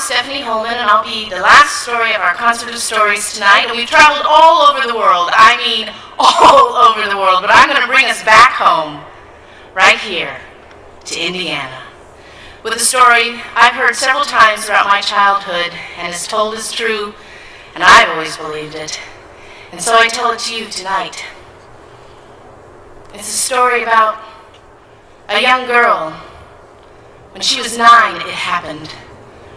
Stephanie Holman, and I'll be the last story of our concert of stories tonight. And we've traveled all over the world. I mean, all over the world. But I'm going to bring us back home, right here, to Indiana, with a story I've heard several times throughout my childhood, and is told as true, and I've always believed it. And so I tell it to you tonight. It's a story about a young girl. When she was 9, it happened.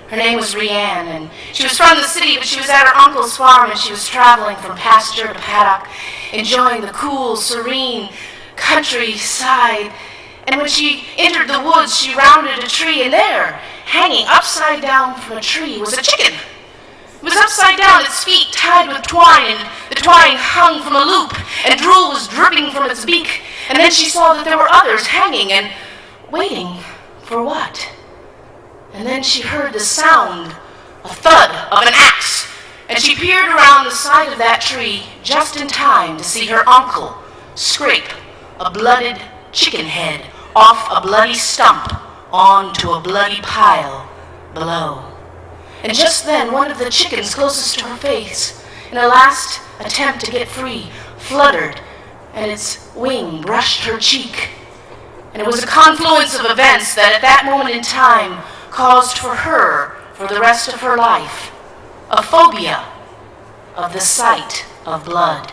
Her name was Bryon, and she was from the city, but she was at her uncle's farm, and she was traveling from pasture to paddock, enjoying the cool, serene countryside. And when she entered the woods, she rounded a tree, and there, hanging upside down from a tree, was a chicken. It was upside down, its feet tied with twine, and the twine hung from a loop, and drool was dripping from its beak. And then she saw that there were others hanging and waiting for what? And then she heard the sound, a thud of an axe, and she peered around the side of that tree just in time to see her uncle scrape a blooded chicken head off a bloody stump onto a bloody pile below. And just then, one of the chickens closest to her face, in a last attempt to get free, fluttered, and its wing brushed her cheek. And it was a confluence of events that at that moment in time caused for her, for the rest of her life, a phobia of the sight of blood.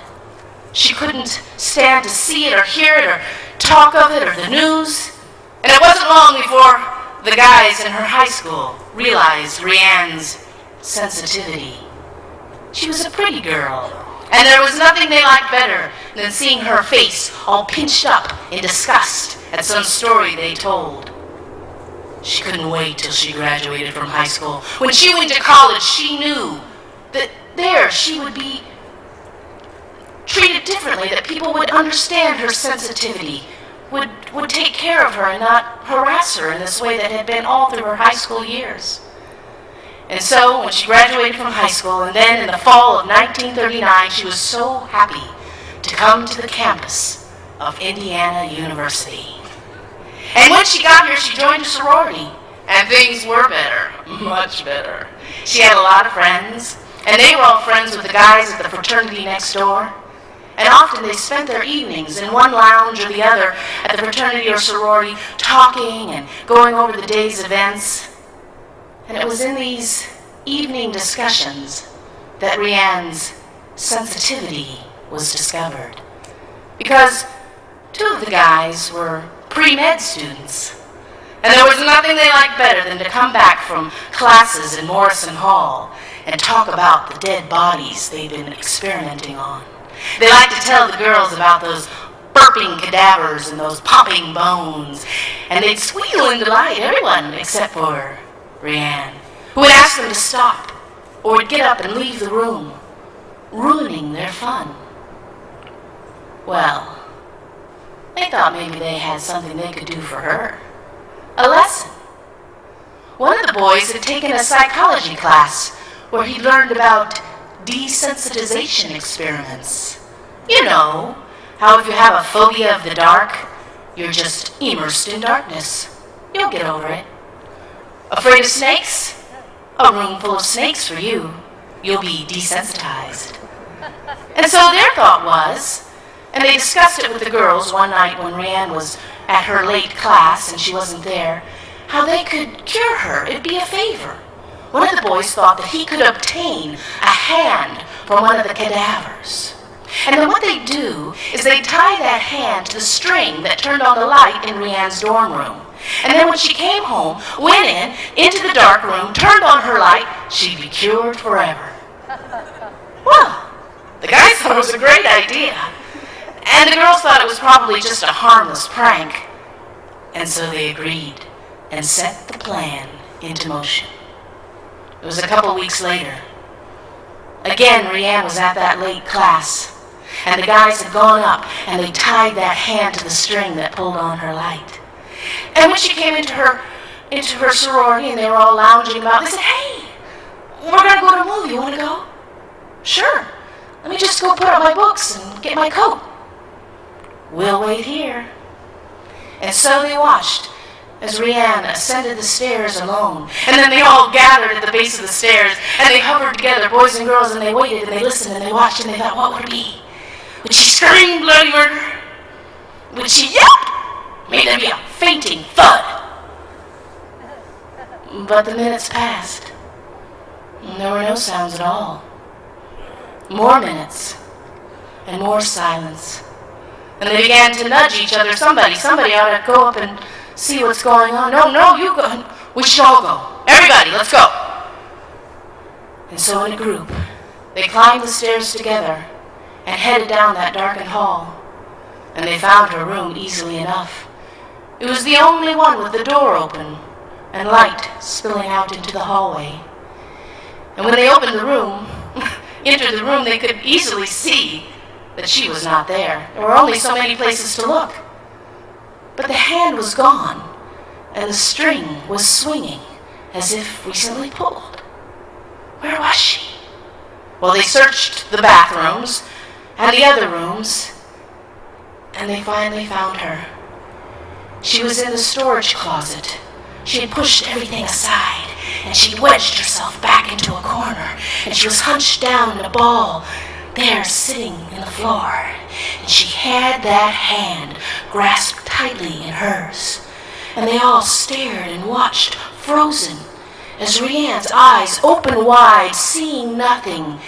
She couldn't stand to see it or hear it or talk of it or the news. And it wasn't long before the guys in her high school realized Bryon's sensitivity. She was a pretty girl, and there was nothing they liked better than seeing her face all pinched up in disgust at some story they told. She couldn't wait till she graduated from high school. When she went to college, she knew that there she would be treated differently, that people would understand her sensitivity, would take care of her and not harass her in this way that had been all through her high school years. And so when she graduated from high school, and then in the fall of 1939, she was so happy to come to the campus of Indiana University. And when she got here, she joined a sorority, and things were better, much better. She had a lot of friends, and they were all friends with the guys at the fraternity next door. And often they spent their evenings in one lounge or the other at the fraternity or sorority, talking and going over the day's events. And it was in these evening discussions that Bryon's sensitivity was discovered. Because 2 of the guys were pre-med students, and there was nothing they liked better than to come back from classes in Morrison Hall and talk about the dead bodies they'd been experimenting on. They liked to tell the girls about those burping cadavers and those popping bones, and they'd squeal in delight, everyone except for Bryon, who would ask them to stop or would get up and leave the room, ruining their fun. Well, they thought maybe they had something they could do for her. A lesson. One of the boys had taken a psychology class where he learned about desensitization experiments. You know, how if you have a phobia of the dark, you're just immersed in darkness. You'll get over it. Afraid of snakes? A room full of snakes for you. You'll be desensitized. And so their thought was, and they discussed it with the girls one night when Bryon was at her late class and she wasn't there, how they could cure her. It'd be a favor. One of the boys thought that he could obtain a hand from one of the cadavers. And then what they'd do is they'd tie that hand to the string that turned on the light in Bryon's dorm room. And then when she came home, went into the dark room, turned on her light, she'd be cured forever. Well, the guys thought it was a great idea. And the girls thought it was probably just a harmless prank. And so they agreed and set the plan into motion. It was a couple weeks later. Again, Bryon was at that late class, and the guys had gone up, and they tied that hand to the string that pulled on her light. And when she came into her sorority, and they were all lounging about, they said, "Hey, we're going to go to a movie. You want to go?" "Sure. Let me just go put up my books and get my coat." "We'll wait here." And so they watched as Rhiannon ascended the stairs alone. And then they all gathered at the base of the stairs, and they hovered together, boys and girls, and they waited, and they listened, and they watched, and they thought, what would it be? Would she scream bloody murder? Would she yelp? May there be a fainting thud? But the minutes passed, and there were no sounds at all. More minutes, and more silence. And they began to nudge each other. Somebody ought to go up and see what's going on. No, you go. We should all go. Everybody, let's go. And so in a group, they climbed the stairs together and headed down that darkened hall. And they found her room easily enough. It was the only one with the door open and light spilling out into the hallway. And when they opened the room, entered the room, they could easily see that she was not there. There were only so many places to look. But the hand was gone, and the string was swinging as if recently pulled. Where was she? Well, they searched the bathrooms and the other rooms, and they finally found her. She was in the storage closet. She had pushed everything aside, and she wedged herself back into a corner, and she was hunched down in a ball there sitting in the floor, and she had that hand grasped tightly in hers. And they all stared and watched, frozen, as Rhiannon's eyes opened wide, seeing nothing.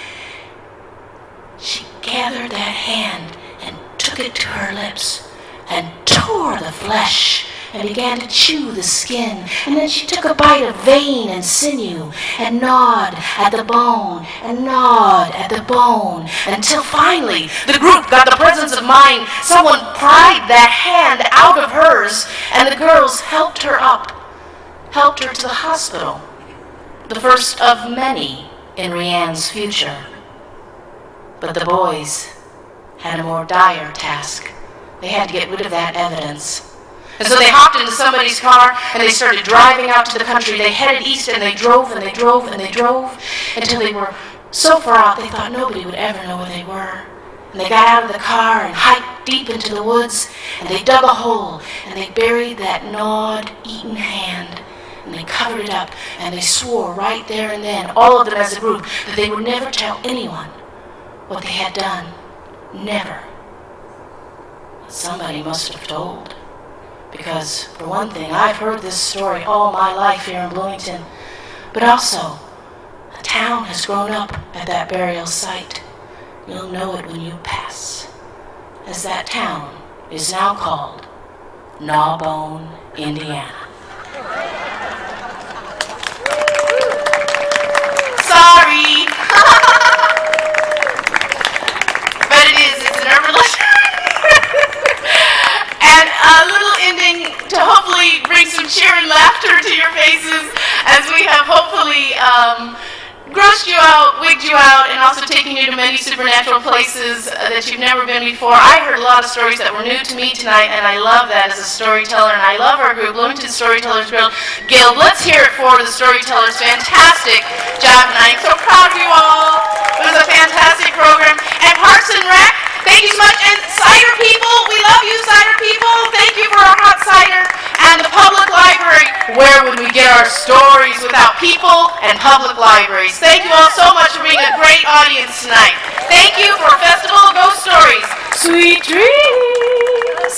She gathered that hand and took it to her lips and tore the flesh and began to chew the skin. And then she took a bite of vein and sinew and gnawed at the bone and gnawed at the bone until finally the group got the presence of mind. Someone pried that hand out of hers, and the girls helped her up, helped her to the hospital, the first of many in Rhiannon's future. But the boys had a more dire task. They had to get rid of that evidence. And so they hopped into somebody's car and they started driving out to the country. They headed east and they drove and they drove and they drove until they were so far out they thought nobody would ever know where they were. And they got out of the car and hiked deep into the woods, and they dug a hole and they buried that gnawed, eaten hand, and they covered it up, and they swore right there and then, all of them as a group, that they would never tell anyone what they had done. Never. But somebody must have told. Because, for one thing, I've heard this story all my life here in Bloomington. But also, a town has grown up at that burial site. You'll know it when you pass. As that town is now called Gnawbone, Indiana. Sorry! But it's an urban legend. And a little ending to hopefully bring some cheer and laughter to your faces as we have hopefully grossed you out, wigged you out, and also taken you to many supernatural places that you've never been before. I heard a lot of stories that were new to me tonight, and I love that as a storyteller, and I love our group, Bloomington Storytellers Guild. Let's hear it for the Storytellers. Fantastic job tonight. I'm so proud of you all. It was a fantastic program. And Parks and Rec, thank you so much. And cider people, we love you, cider people. Thank you for our hot cider. And the public library, where would we get our stories without people and public libraries? Thank you all so much for being a great audience tonight. Thank you for Festival of Ghost Stories. Sweet dreams.